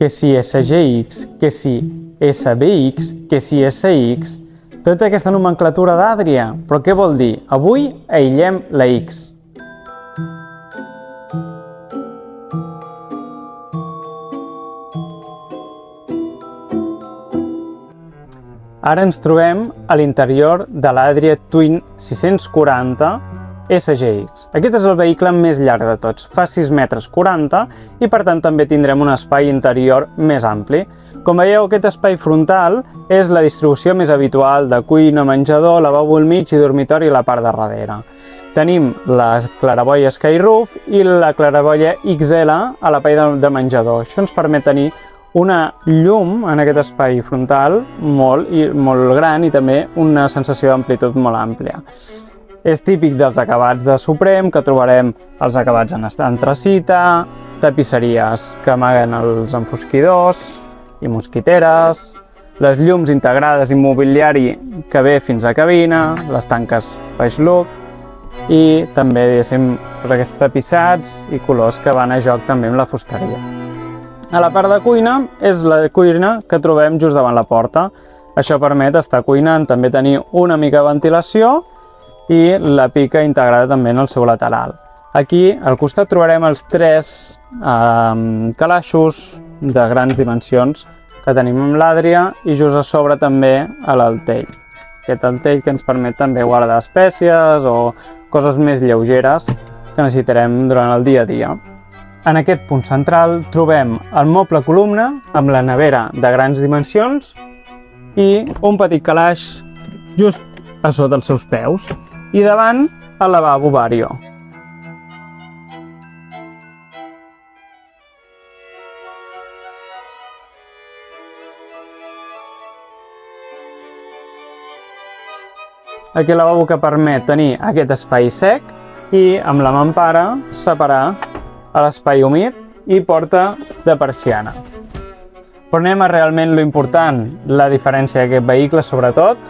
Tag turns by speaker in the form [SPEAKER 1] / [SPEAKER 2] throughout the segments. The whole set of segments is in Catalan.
[SPEAKER 1] que si SGX, que si SBX, que si SX... Tota aquesta nomenclatura d'Adria. Però què vol dir? Avui aïllem la X. Ara ens trobem a l'interior de l'Adria Twin 640 SGX. Aquest és el vehicle més llarg de tots, fa 6,40 metres i per tant també tindrem un espai interior més ampli. Com veieu, aquest espai frontal és la distribució més habitual de cuina, menjador, lavabo al mig i dormitori a la part de darrere. Tenim la claraboia Skyroof i la claraboia XL a l'espai de menjador. Això ens permet tenir una llum en aquest espai frontal molt gran i també una sensació d'amplitud molt àmplia. És típic dels acabats de Supreme, que trobarem els acabats en antracita, tapisseries que amaguen els enfosquidors i mosquiteres, les llums integrades i mobiliari que ve fins a cabina, les tanques Page Look i també, diguéssim, aquests tapissats i colors que van a joc també amb la fusteria. A la part de cuina és la cuina que trobem just davant la porta. Això permet estar cuinant, també tenir una mica de ventilació i la pica integrada també en el seu lateral. Aquí al costat trobarem els 3 calaixos de grans dimensions que tenim amb l'Adria i just a sobre també l'altell. Aquest altell que ens permet també guardar espècies o coses més lleugeres que necessitarem durant el dia a dia. En aquest punt central trobem el moble columna amb la nevera de grans dimensions i un petit calaix just a sota els seus peus i davant el lavabo Vario. Aquí el lavabo que permet tenir aquest espai sec i amb la mampara separar l'espai humit i porta de persiana. Però anem a realment lo important, la diferència d'aquest vehicle sobretot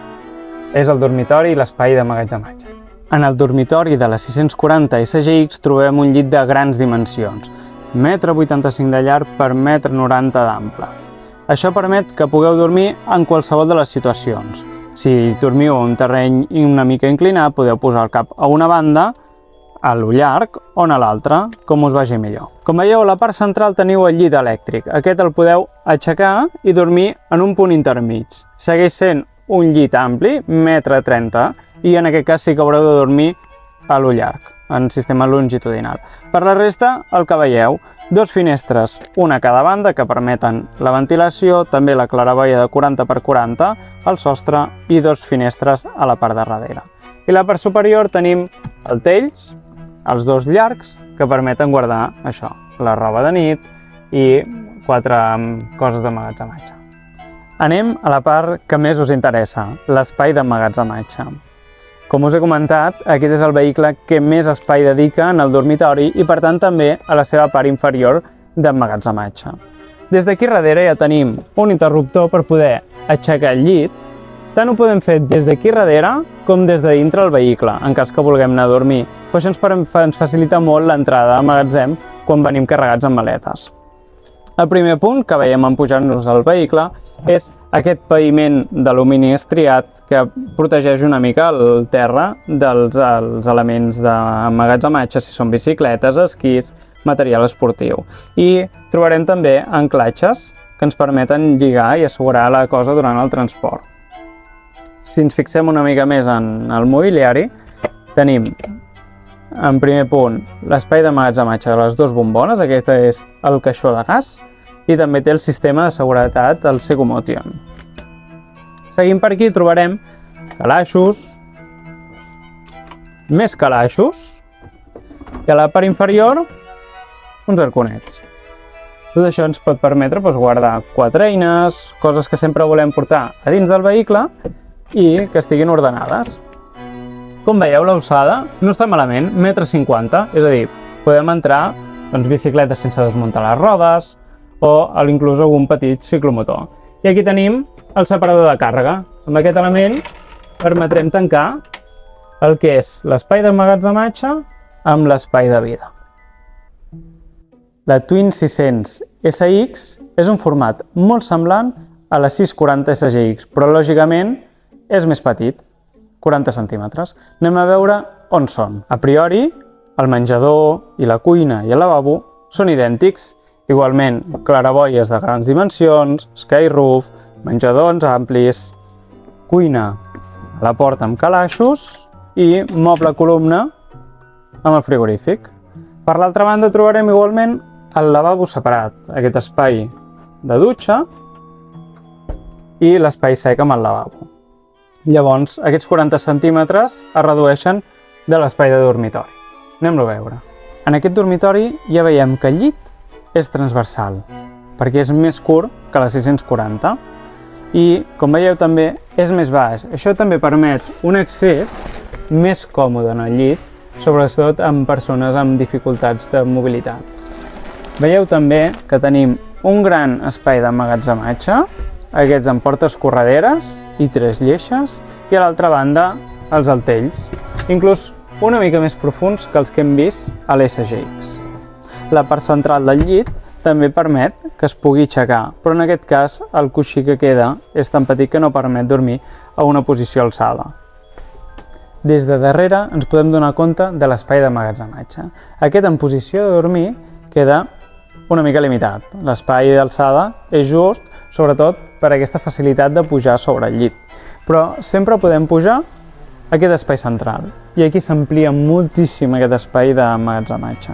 [SPEAKER 1] és el dormitori i l'espai d'emmagatzematge. En el dormitori de la 640 SGX trobem un llit de grans dimensions, 1,85 m de llarg per 1,90 m d'ample. Això permet que pugueu dormir en qualsevol de les situacions. Si dormiu en un terreny una mica inclinat, podeu posar el cap a una banda, a lo llarg o a l'altra, com us vagi millor. Com veieu, a la part central teniu el llit elèctric. Aquest el podeu aixecar i dormir en un punt intermig. Segueix sent un llit ampli, 1,30 m, i en aquest cas sí que haureu de dormir a lo llarg, en sistema longitudinal. Per la resta, el que veieu, 2 finestres, una a cada banda, que permeten la ventilació, també la claraboia de 40x40, el sostre i 2 finestres a la part de darrere. I a la part superior tenim els tells, els 2 llargs, que permeten guardar això, la roba de nit i 4 coses d'emmagatzematge. Anem a la part que més us interessa, l'espai d'emmagatzematge. Com us he comentat, aquest és el vehicle que més espai dedica en el dormitori i per tant també a la seva part inferior d'emmagatzematge. Des d'aquí darrere ja tenim un interruptor per poder aixecar el llit. Tant ho podem fer des d'aquí darrere com des de dintre el vehicle, en cas que vulguem anar a dormir. Però això ens facilita molt l'entrada al magatzem quan venim carregats amb maletes. El primer punt que veiem en pujar-nos al vehicle és aquest paviment d'alumini estriat que protegeix una mica el terra dels elements d'emmagatzematge, si són bicicletes, esquís, material esportiu. I trobarem també anclatges que ens permeten lligar i assegurar la cosa durant el transport. Si ens fixem una mica més en el mobiliari, tenim en primer punt l'espai d'emmagatzematge de les 2 bombones, aquest és el caixó de gas, i també té el sistema de seguretat, el Segumotion. Seguim per aquí, trobarem calaixos, més calaixos, i a la part inferior uns arconets. Tot això ens pot permetre guardar 4 eines, coses que sempre volem portar a dins del vehicle i que estiguin ordenades. Com veieu, l'alçada no està malament, 1,50 m, és a dir, podem entrar bicicletes sense desmuntar les rodes o inclús algun petit ciclomotor. I aquí tenim el separador de càrrega. Amb aquest element permetrem tancar el que és l'espai d'emmagatzematge amb l'espai de vida. La Twin 600 SX és un format molt semblant a la 640 SGX, però lògicament és més petit, 40 centímetres. Anem a veure on són. A priori, el menjador i la cuina i el lavabo són idèntics. Igualment, claraboies de grans dimensions, skyroof, menjadors amplis, cuina a la porta amb calaixos i moble columna amb el frigorífic. Per l'altra banda trobarem igualment el lavabo separat, aquest espai de dutxa i l'espai sec amb el lavabo. Llavors, aquests 40 centímetres es redueixen de l'espai de dormitori. Anem-lo a veure. En aquest dormitori ja veiem que el llit és transversal, perquè és més curt que la 640 i, com veieu, també és més baix. Això també permet un accés més còmode en el llit, sobretot amb persones amb dificultats de mobilitat. Veieu també que tenim un gran espai d'emmagatzematge, aquests amb portes correderes i 3 lleixes, i a l'altra banda els altells, inclús una mica més profuns que els que hem vist a l'SGX. La part central del llit també permet que es pugui aixecar, però en aquest cas el coixí que queda és tan petit que no permet dormir a una posició alçada. Des de darrere ens podem donar compte de l'espai d'emmagatzematge. Aquest en posició de dormir queda una mica limitat. L'espai d'alçada és just, sobretot per aquesta facilitat de pujar sobre el llit. Però sempre podem pujar aquest espai central i aquí s'amplia moltíssim aquest espai d'emmagatzematge.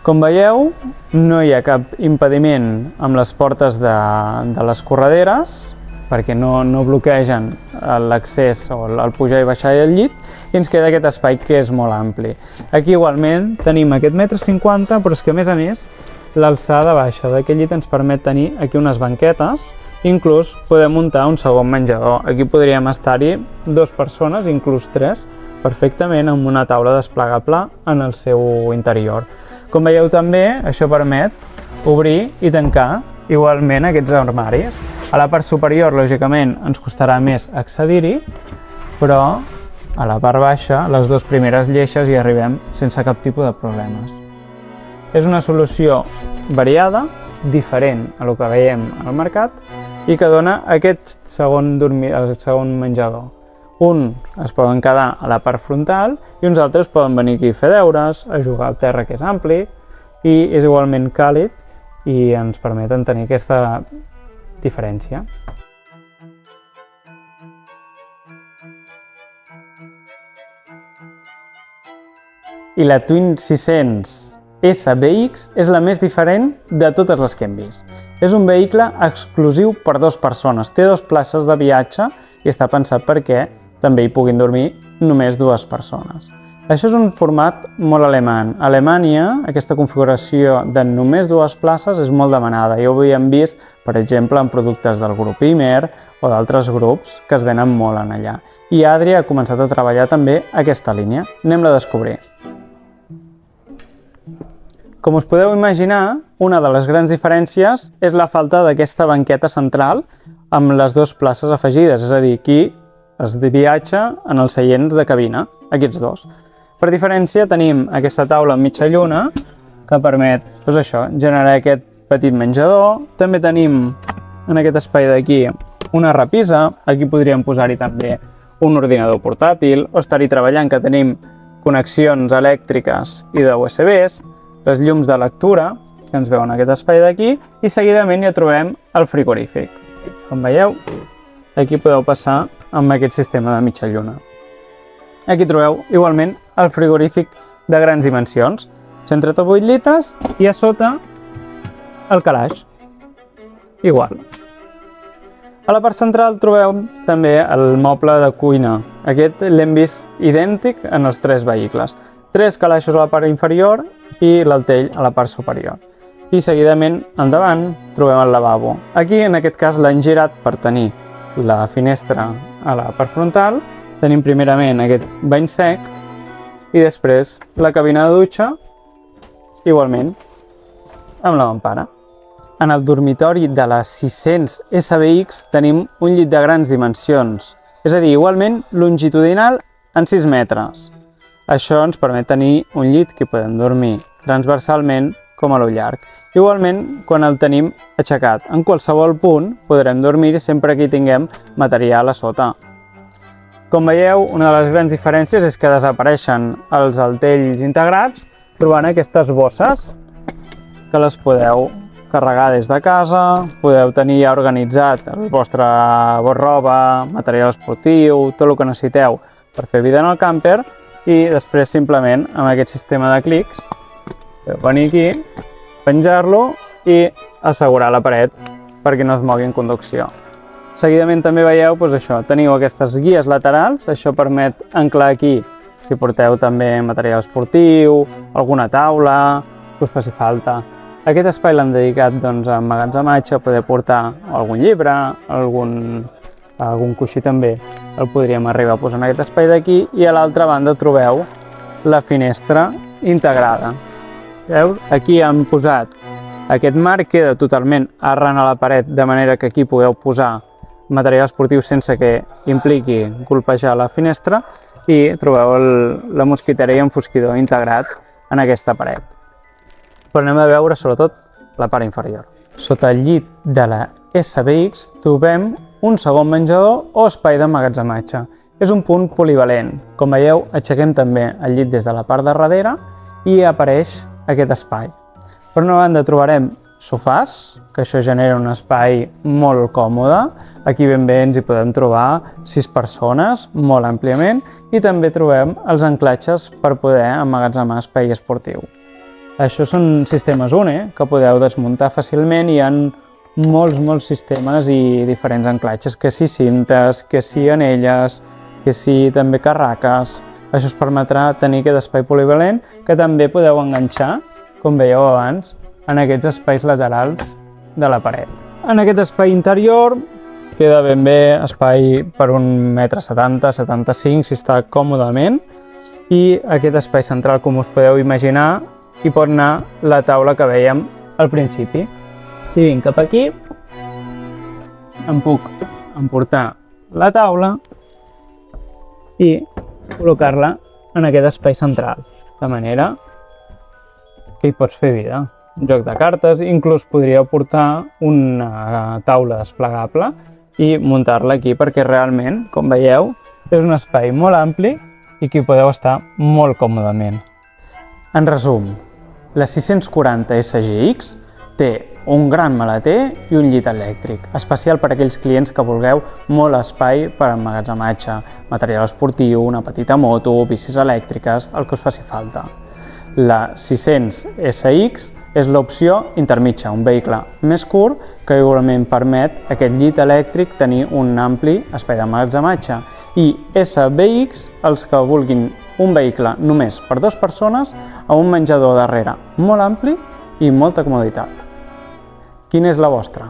[SPEAKER 1] Com veieu, no hi ha cap impediment amb les portes de les correderes perquè no bloquegen l'accés o el pujar i baixar del llit i ens queda aquest espai que és molt ampli. Aquí igualment tenim aquest 1,50 m, però és que a més l'alçada baixa d'aquest llit ens permet tenir aquí unes banquetes. Inclús podem muntar un segon menjador. Aquí podríem estar-hi 2 persones, inclús 3, perfectament amb una taula desplegable en el seu interior. Com veieu també, això permet obrir i tancar igualment aquests armaris. A la part superior, lògicament, ens costarà més accedir-hi, però a la part baixa, les 2 primeres lleixes hi arribem sense cap tipus de problemes. És una solució variada, diferent a el que veiem al mercat i que dona aquest segon menjador. Un es poden quedar a la part frontal i uns altres poden venir aquí a fer deures, a jugar al terra que és ampli i és igualment càlid i ens permeten tenir aquesta diferència. I la Twin 600 SBX és la més diferent de totes les que hem vist. És un vehicle exclusiu per 2 persones, té 2 places de viatge i està pensat perquè també hi puguin dormir només 2 persones. Això és un format molt alemany. A Alemanya, aquesta configuració de només 2 places és molt demanada. Ja ho havíem vist, per exemple, en productes del grup Imer o d'altres grups que es venen molt en allà. I Adria ha començat a treballar també aquesta línia. Anem-la a descobrir. Com us podeu imaginar, una de les grans diferències és la falta d'aquesta banqueta central amb les 2 places afegides, és a dir, aquí es viatja en els seients de cabina, aquests 2. Per diferència tenim aquesta taula amb mitja lluna que permet generar aquest petit menjador. També tenim en aquest espai d'aquí una repisa, aquí podríem posar-hi també un ordinador portàtil o estar-hi treballant, que tenim connexions elèctriques i de USBs, les llums de lectura, que ens veuen aquest espai d'aquí, i seguidament ja trobem el frigorífic. Com veieu, aquí podeu passar amb aquest sistema de mitja lluna. Aquí trobeu igualment el frigorífic de grans dimensions, 138 litres, i a sota el calaix, igual. A la part central trobeu també el moble de cuina. Aquest l'hem vist idèntic en els 3 vehicles. 3 calaixos a la part inferior i l'altell a la part superior. I seguidament, endavant, trobem el lavabo. Aquí, en aquest cas, l'han girat per tenir la finestra a la part frontal. Tenim primerament aquest bany sec i després la cabina de dutxa, igualment, amb la mampara. En el dormitori de la 600 SBX tenim un llit de grans dimensions, és a dir, igualment longitudinal en 6 metres. Això ens permet tenir un llit que podem dormir transversalment com a lo llarg. Igualment, quan el tenim aixecat en qualsevol punt, podrem dormir sempre que hi tinguem material a sota. Com veieu, una de les grans diferències és que desapareixen els altells integrats, trobant aquestes bosses que les podeu carregar des de casa, podeu tenir ja organitzat el vostre roba, material esportiu, tot el que necessiteu per fer vida en el camper, i després simplement amb aquest sistema de clics podeu venir aquí, penjar-lo i assegurar la paret perquè no es mogui en conducció. Seguidament també veieu, això, teniu aquestes guies laterals, això permet anclar aquí si porteu també material esportiu, alguna taula, que us faci falta. Aquest espai l'hem dedicat a emmagatzematge, poder portar algun llibre, algun coixí també el podríem arribar a posar en aquest espai d'aquí, i a l'altra banda trobeu la finestra integrada. Veus? Aquí hem posat aquest marc, queda totalment arran a la paret, de manera que aquí podeu posar material esportiu sense que impliqui colpejar la finestra, i trobeu la mosquitera i enfosquidor integrat en aquesta paret. Però anem a veure sobretot la part inferior. Sota el llit de la SBX trobem un segon menjador o espai d'emmagatzematge. És un punt polivalent. Com veieu, aixequem també el llit des de la part de darrere i apareix aquest espai. Per una banda trobarem sofàs, que això genera un espai molt còmode. Aquí ben bé ens hi podem trobar 6 persones, molt àmpliament, i també trobem els anclatges per poder emmagatzemar espai esportiu. Això són sistemes UNE, que podeu desmuntar fàcilment, i hi ha molts sistemes i diferents anclatges, que si cintes, que si anelles, que si també carraques. Això us permetrà tenir aquest espai polivalent que també podeu enganxar, com veieu abans, en aquests espais laterals de la paret. En aquest espai interior queda ben bé espai per 1,70 m, 75 si està còmodament, i aquest espai central, com us podeu imaginar, hi pot anar la taula que vèiem al principi. Si vinc cap aquí, em puc emportar la taula i col·locar-la en aquest espai central, de manera que hi pots fer vida. Un joc de cartes, inclús podríeu portar una taula desplegable i muntar-la aquí, perquè realment, com veieu, és un espai molt ampli i que hi podeu estar molt còmodament. En resum, la 640 SGX té un gran maleter i un llit elèctric, especial per a aquells clients que vulgueu molt espai per a emmagatzematge, material esportiu, una petita moto, bicis elèctriques, el que us faci falta. La 600 SX és l'opció intermitja, un vehicle més curt que igualment permet aquest llit elèctric tenir un ampli espai d'emmagatzematge, i SBX els que vulguin un vehicle només per 2 persones amb un menjador darrere molt ampli i molta comoditat. Quina és la vostra?